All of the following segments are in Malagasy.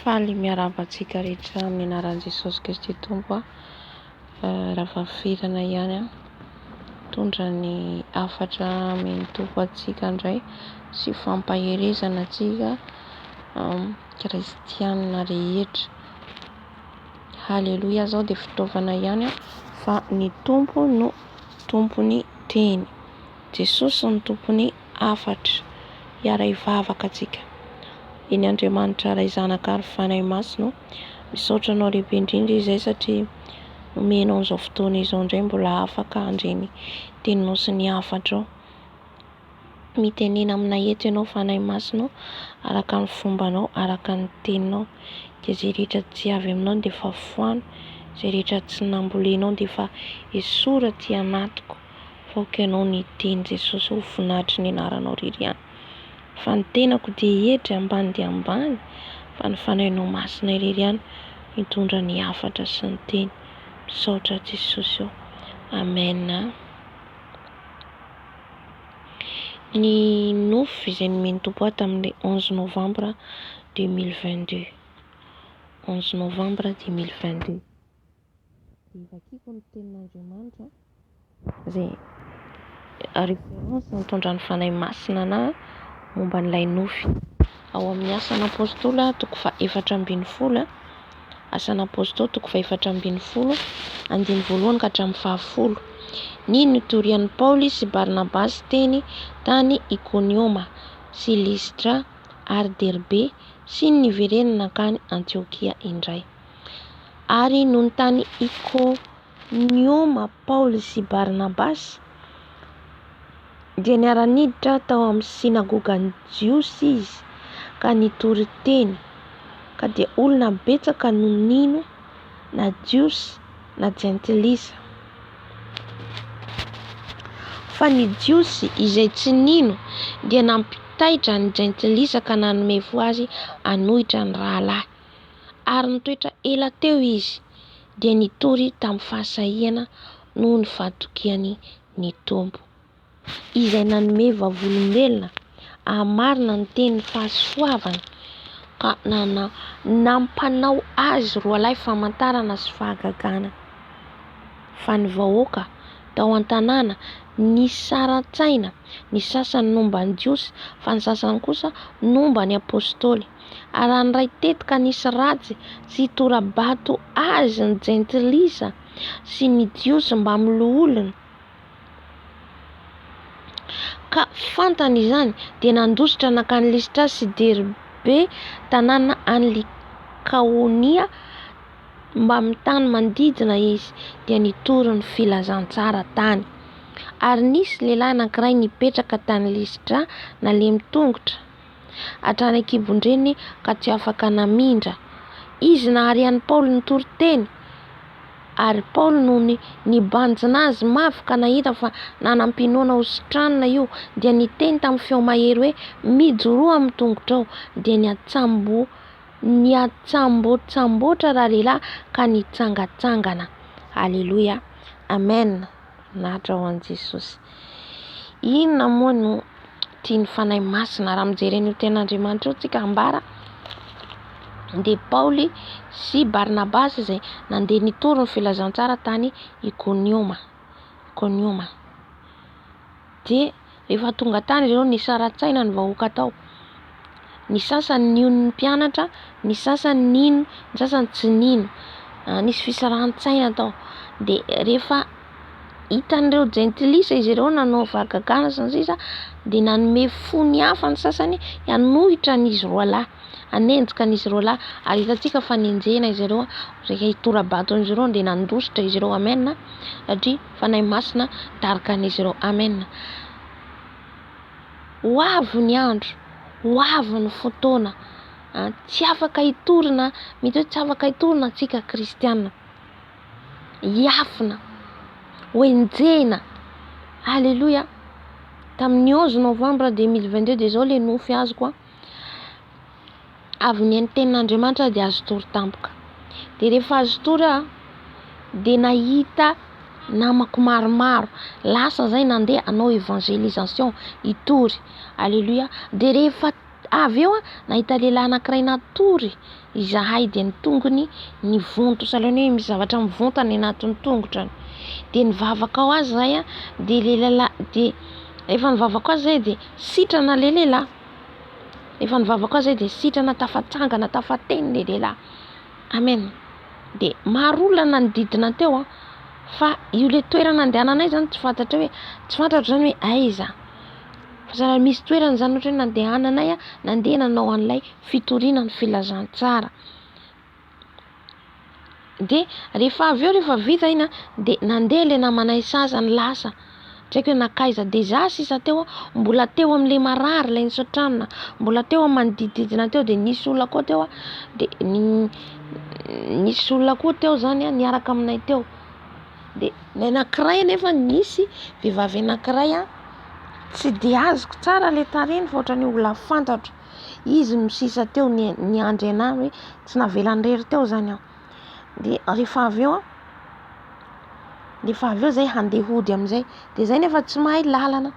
Faly miarahaba antsika rehetra amin'ny anaran'i Jesosy Kristy Tompo raha firana ihany tondra ny hafatra amin'ny Tompo antsika indray sy fampaherezana antsika kristianina rehetra. Haleloia, zao dia fitaovana ihany fa ny Tompo no tompony teny. Jesosy no tompony hafatra, hiara hivavaka antsika. Eny Andriamanitra ray zanaka ary fanahy masina, misaotra anao lehibe indrindra izay satria omenao an'izao fotoana izao indray mbola afaka handreny teninao sy ny hafatrao. Mitenena aminay eto ianao fanahy masina, araka ny fombanao, araka ny teninao. Dia izay rehetra tsy avy aminao dia efa fohano, izay rehetra tsy nambolenao dia efa esorina aty anatiko. Faoka ianao ny teny Jesosy, ho voninahitry ny anaranao irery ihany. Fa ny tenako dia hedry ambany dia ambany, fa ny fanahinao masina irery ihany mitondra ny hafatra sy ny teny. Misaotra Jesosy eo. Amen. Ny nofy izay nomeny Tompo ahy tamin'ny 11 novambra 2022. 11 novambra 2022. Dia vakiko ny tenin'Andriamanitra izay référence mitondra ny fanahy masina na momba n'ilay nofy. Ao amin'ny asan'ny apôstôly toko fa 4:10, asan'ny apôstôly toko fa 4:10, andiny voalohany ka hatramin'ny 10. Ny nitorian'i Paoly sy Barnabasy teny tany Ikonioma sy Listra ary Derbe sy niverenana nakany Antiokia indray. Ary noho ny tany Ikonioma Paoly sy Barnabasy dia niara-niditra tao amin'ny sinagogan'ny Jiosy izy ka nitory teny, ka dia olona betsaka no nino na Jiosy na Jentilisa. Fa ny Jiosy izay tsy nino dia nampitaitra ny Jentilisa ka nanome fo azy hanohitra ny rahalahy. Ary nitoetra ela teo izy dia nitory tamin'ny fahasahiana noho ny fahatokiany ny Tompo, izay nanome vavolombelona hamarina ny tenin'ny fahasoavana ka nampanao azy roalahy famantarana sy fahagagana. Fa ny vahoaka tao an-tanàna nisaran-tsaina, ny sasany nomba ny Jiosy fa ny sasany kosa nomba ny apôstôly. Ary an'iray tetika nisy ratsy sy tora-bato azy ny Jentilisa sy ny Jiosy mba miloholona. Ka fantany izany dia nandositra nakany Listra sy Derbe, tanàna any Likaonia, mba mitany manodidina izy dia nitory ny filazantsara tany. Ary nisy lehilahy anankiray nipetraka tany Listra nalemy tongotra hatrany an-kibon-dreniny ka tsy afaka namindra. Izy naharian'i Paoly nitory teny, ary Paoly no nibanjina azy mafy ka nahita fa nanam-pinoana ho sotranina io dia niteny tamin'ny feo mahery hoe mijoroa amin'ny tongotrao, dia niatsamboatsamboatra rahalehilahy ka nitsangatsangana. Haleloia, amen. Nahatra ho an'i Jesosy. Inona moa no tian'ny fanahy masina raha mijery an'io tenin'Andriamanitra io tsika ambara? Dia Paoly sy Barnabasy izay nandeha nitory ny filazantsara tany Ikonioma. Dia rehefa tonga tany ireo nisaran-tsaina ny vahoaka tao. Ny sasany nino ny mpianatra, ny sasany nino, ny sasany tsy nino. Nisy fisaran-tsaina tao. Dia rehefa hitan'ireo Jentilisa izy ireo nanao vahagagana sy ny sisa, dia nanome fo ny hafa ny sasany hanohitra an'izy roalahy, hanenjika an'izy roalahy. Ary hitantsika fa nenjehina izy ireo rehefa hitora-baton'izy ireo dia nandositra izy ireo. Amen. Satria fanahy masina tarika an'izy ireo. Amen. Ho avy ny andro, ho avy ny fotoana, tsy afaka hitorina, mety hoe tsy afaka hitorina antsika kristianina. Hiafina, hoenjehina. Haleloia. Tamin'ny 11 novambra 2022 dia izao ilay nofy azoko. Avy ny tenin'Andriamanitra dia azo tory tampoka. Dia rehefa azo tory dia nahita namako maromaro. Lasa zay nandeha hanao evangelisation hitory. Haleloia. Dia rehefa avy eo nahita lehilahy anankiray natory izahay dia ny tongony nivonto salany hoe misy zavatra mivonto any anatin'ny tongotrany dia nivavaka ao azy zay dia lehilahy dia efa nivavaka azy zay dia sitrana le lehilahy efa nivavaka azy zay dia sitrana tafatsangana tafateny le lehilahy amen dia maro olona nodidina teo fa io le toerana andehananay zany tsy fantatro zany hoe aiza fa zany misy toerana zany ohatra hoe nandehananay nandeha nanao an'ilay fitoriana ny filazantsara dia rehefa avy eo rehefa vita iny dia nandeha le namanay sasany lasa tsaiko hoe nakaiza dia za sisa teo mbola teo amin'ilay marary ilay nisotranina mbola teo manodidididina teo dia nisy olona koa teo dia nisy olona koa teo zany niaraka aminay teo dia ny anankiray nefa nisy vehivavy anankiray tsy dia azoko tsara le tarehiny fa ohatrany olona fantatro izy misisa teo ny andry anahy hoe tsy navelany rery teo zany aho dia rehefa avy eo zay handeha hody amin'izay dia zay nefa tsy mahay lalana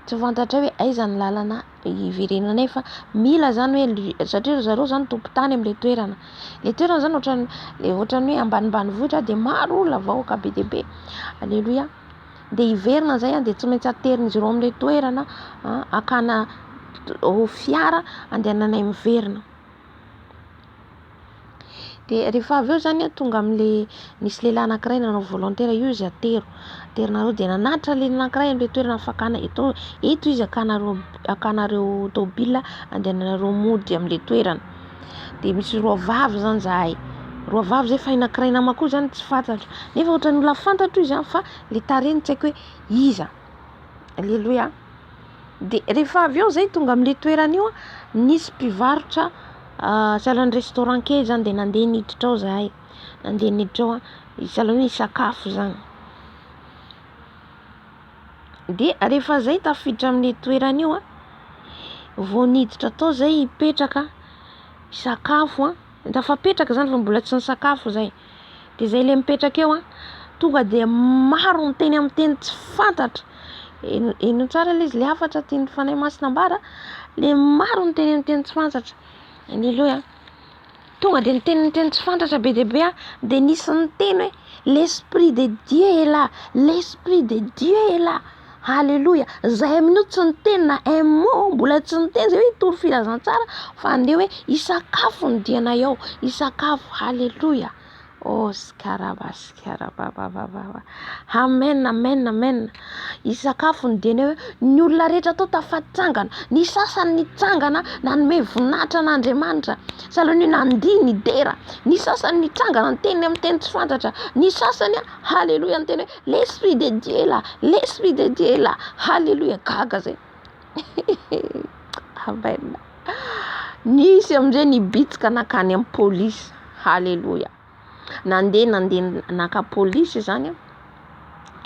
tsy fantatra hoe aiza ny lalana iverenanay fa mila zany hoe satria zareo zany tompon-tany amin'ilay toerana zany ohatrany hoe ambanimbanivohitra dia maro olona vahoaka be dia be alleluia dia hiverina zay dia tsy maintsy aterin'izy ireo amin'ilay toerana akana fiara andehananay miverina dia rehefa avy eo zany tonga amin'ilay nisy lehilahy anankiray nanao volontaire io izy aterinareo dia nanatitra le anankiray amin'ilay toerana fakana eto izy akanareo tôbila andehananareo mody amin'ilay toerana dia misy roa vavy zany zahay roa vavy zay fa anankiray namako zany tsy fantatro nefa ohatran'ny olona fantatro izy fa le tarehiny tsy haiko hoe iza alleluia dia rehefa avy eo zay tonga amin'ilay toerana io nisy mpivarotra salan'ny restaurant kely zany dia nandeha niditra ao zahay nandeha niditra ao salan'ny hoe sakafo zany dia rehefa zay tafiditra amin'ilay toerana io vao niditra tao zay hipetraka sakafo tafapetraka zany fa mbola tsy nisakafo zay dia zay le mipetraka eo tonga dia maro miteny amin'ny teny tsy fantatra ino tsara le izy le afatra tiany fanay masina ambara le maro miteny amin'ny teny tsy fantatra alleluia tonga dia niteny tsy fantatra be dia be dia nisy niteny hoe l'esprit de Dieu est là l'esprit de Dieu est là alleluia zay amin'io tsy niteny na un mot mbola tsy niteny zay hoe hitory filazantsara fa andeha hoe hisakafo ny dianay ao hisakafo alleluia skarababababa amen hisakafo ny dianay hoe ny olona rehetra tao tafatsangana ny sasany nitsangana nanome voninahitra n'Andriamanitra salany hoe nandihy ny dera ny sasany nitsangana niteny amin'ny teny tsy fantatra ny sasany halleluia niteny hoe l'esprit de Dieu là l'esprit de Dieu là halleluia gaga zay amen nisy amin'izay nibitsika nakany amin'ny polisy halleluia nandeha naka polisy zany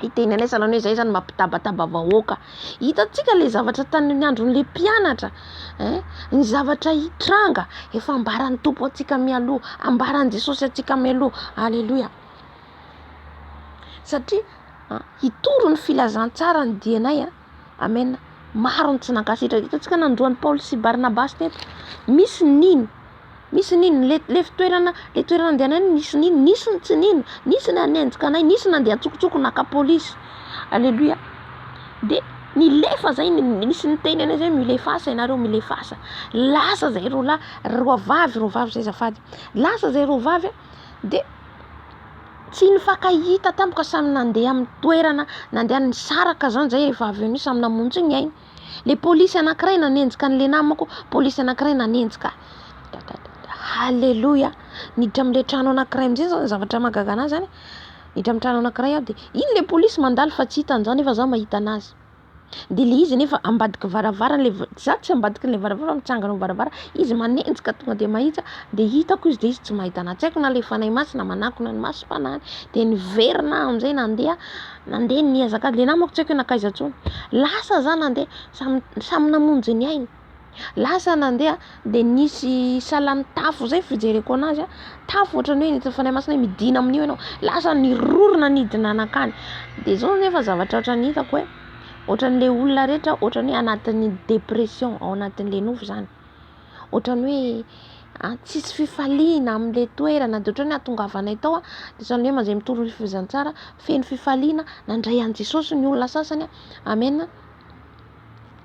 hiteny anay salany hoe zay zany mampitabataba vahoaka hitatsika le zavatra tany andron'le mpianatra ny zavatra hitranga efa ambaran'ny tompo atsika mialoha ambaran'i Jesosy atsika mialoha alleluia satria hitoro ny filazantsara ny dianay amen maro ny tsy nankasitraka hitatsika nandroan'ny Paoly sy Barnabasy teto misy nino le toerana andehanany nisy nino nisy ny tsy nino nisy ny anenjika anay nisy nandeha tsokitsoko naka polisy alleluia dia milefa zay nisy niteny anay zay milefasa ianareo milefasa lasa zay roa vavy zay zafady lasa zay roa vavy dia tsy nifankahita tampoka samy nandeha amin'ny toerana nandeha nisaraka zany zay rehefa avy eo samy namonjy ny ainy le polisy anankiray nanenjika an'le namako polisy anankiray nanenjika halleluia niditra amin'le trano anankiray amin'izay zany zavatra mahagaga anazy zany niditra amin'ny trano anankiray dia iny le polisy mandalo fa tsy hitany zany nefa za mahita anazy dia le izy nefa ambadiky varavarana za tsy ambadiky le varavara mitsangana varavara izy manenjika tonga dia mahita dia hitako izy dia izy tsy mahita anazy tsy haiko na le fanay masina manakona ny masom-panany dia niverina amin'izay nandeha niazakady le namako tsy haiko hoe nakaiza intsony lasa za nandeha samy namonjy ny ainy lasa nandeha dia nisy salan'ny tafo zay fijereko anazy tafo ohatrany hoe nitany fanay masina hoe midina amin'io ianao lasa nirorona nidina anakany dia zao nefa zavatra ohatrany hitako hoe ohatran'le olona rehetra ohatran'ny hoe anatin'ny dépression ao anatin'le nofo zany ohatran'ny hoe tsisy fifaliana amin'le toerana, de ohatran'ny hoe ahatongavanay tao de zany hoe manjay mitoro ny fifehezantsara, feno fifaliana, nandray an' Jesosy ny olona sasany amen.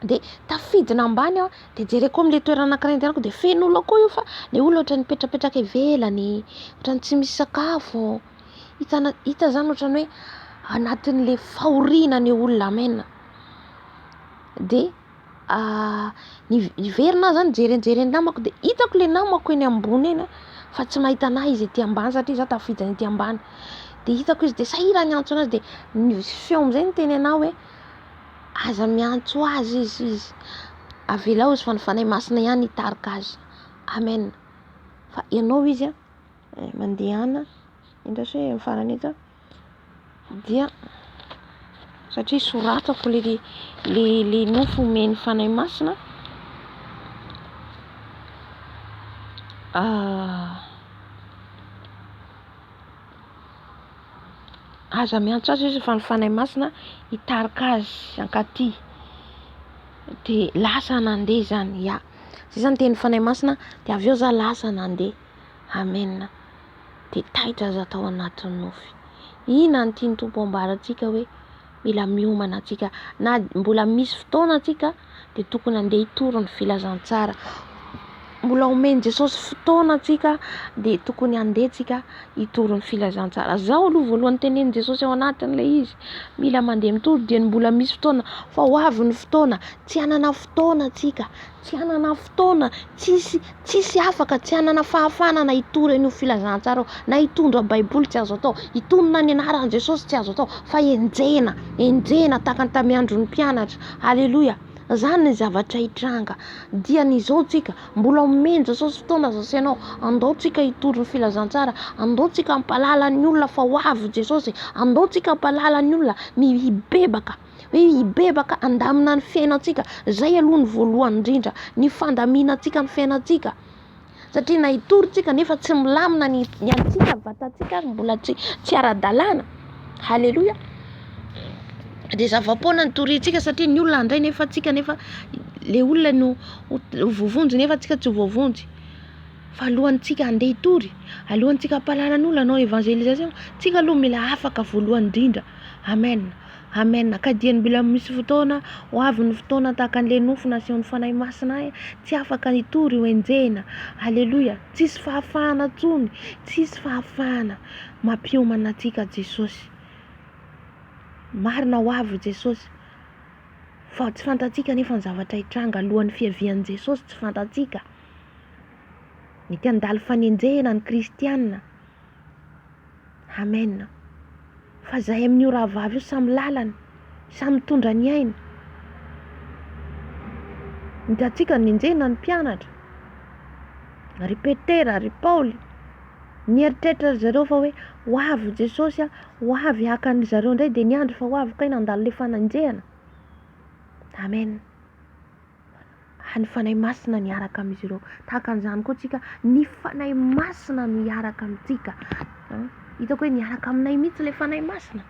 De tafidina ambany aho de jereko amin'le toerana anankiray andehanako de feno olona koa io, fa le olona ohatran'ny mipetrapetraka ivelany, ohatran'ny tsy misy sakafo, hita zany ohatran'ny hoe anatin'le fahoriana ny olona amen. De niverina zany jerenjereny namako de hitako le namako eny ambony eny fa tsy mahita anahy izy ety ambany satria za tafidiny ety ambany. De hitako izy de sahira ny antso anazy, de ny feo am'zay niteny anahy hoe aza miantso azy izy avelao izy fa ny fanahy masina ihany hitarika azy amen. Fa ianao izy mandehana indrasy hoe farany eto dia satria soratako le nofo omeny fanahy masina aza miantso azy izy fa ny fanahy masina hitarika azy ankaty. De lasa nandeha zany zay zany teny fanahy masina, de avy eo za lasa nandeha amen. De taitra za tao anatin'ny nofy. Ina ny tiany Tompo ambaratsika hoe mila miomana atsika, na mbola misy fotoana atsika de tokony andeha hitoro ny filazantsara. Mbola omeny Jesosy fotoana atsika de tokony andeha hitoro ny filazantsara. Zaho aloha voalohany teneny Jesosy ao anatin'le izy mila mandeha mitoro dia mbola misy fotoana, fa ho avy ny fotoana, tsy hanana fotoana atsika, tsy hanana fotoana, tsisy afaka, tsy hanana fahafana na hitoro an'io filazantsara na hitondra baiboly tsy azo atao, hitonona ny anaran'i Jesosy tsy azo atao, fa enjena tahaka ny tamin'ny andron'ny mpianatra. Haleloia. Zany ny zavatra hitranga dian'izao tsika mbola omeny Jesosy fotoana azo anao, andao tsika hitoro ny filazantsara, andao tsika hampalala ny olona fa ho avy Jesosy, andao tsika hampalala ny olona hibebaka andamina ny fiainantsika. Zay aloha ny voalohany indrindra, ny fandaminantsika ny fiainantsika, satria na hitoro tsika nefa tsy milamina ny antsika vatantsika mbola tsy ara-dalàna. Haleloia. De zava-poana ny torintsika satria ny olona andray nefa tsika, nefa le olona no vovonjy nefa tsika tsy voavonjy. Fa alohantsika andeha hitory, alohantsika hampalala ny olona anao evangelisation, tsika aloha mila afaka voalohany indrindra amen. Ka dia mbola misy fotoana ho avy ny fotoana tahaka an'le nofo nasehon'ny fanahy masina tsy afaka hitory ho enjena. Haleloia. Tsisy fahafahana tsony, tsisy fahafahana mampiomana atsika Jesosy. Marina ho avy Jesosy, fa tsy fantatsika nefa ny zavatra hitranga alohan'ny fiavian'i Jesosy, tsy fantatsika. Mety handalo fanenjehana ny kristianina amen. Fa zahay amin'io rahavavy io samy lalany, samy mitondra ny ainy. Hitantsika ny enjehana ny mpianatra, ry Petera, ry Paoly, nieritreritra zareo fa hoe ho avy Jesosy, ho avy hakan'ny zareo indray de ny andro fa ho avy kay nandalo le fanenjehana amen. Ny fanahy masina niaraka amin'izy ireo, tahaka an'izany koa tsika, ny fanahy masina miaraka amintsika. Hitako hoe niaraka aminay mihitsy le fanahy masina,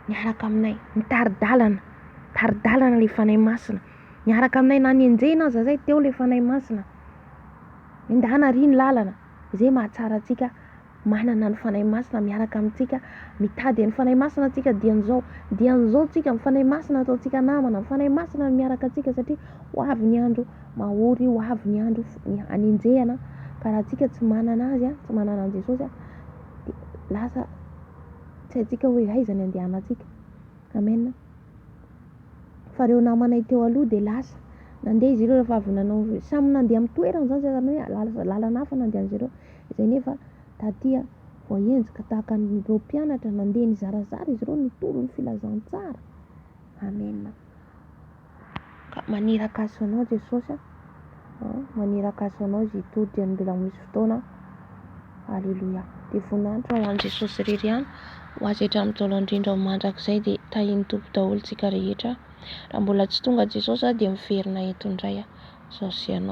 niaraka aminay, taridalana le fanahy masina, niaraka aminay na nienjehana aza zay teo le fanahy masina, endahana ry ny lalana. Zay mahatsara atsika manana ny fanahy masina miaraka amintsika, mitady ny fanahy masina atsika dian'izao tsika ny fanahy masina ataontsika namana, ny fanahy masina miaraka atsika satria ho avy ny andro mahory, ho avy ny andro hanenjehana. Ka raha tsika tsy manana azy, tsy manana an' Jesosy de lasa tsy haitsika hoe aiza ny andehanantsika amen. Fa reo namanay teo aloha de lasa nandeha izy ireo rehefa avy nanao, samy nandeha amin'ny toerana zany zany hoe lalana hafa nandehan'izy ireo, izay nefa taty voahenjika tahaka an'ireo mpianatra nandeha nizarazara izy ireo nitoro ny filazantsara amen. Ka maniraka aso anao Jesosy, maniraka aso anao izy hitory dia mbola misy fotoana. Haleloia. De voninahitra ho an'i Jesosy irery ihany, ho azy hatramin'ny taona indrindra mandrakizay de tahiny Tompo daholo tsika rehetra. Raha mbola tsy tonga Jesosy dia miverina eto indray zao sy anao.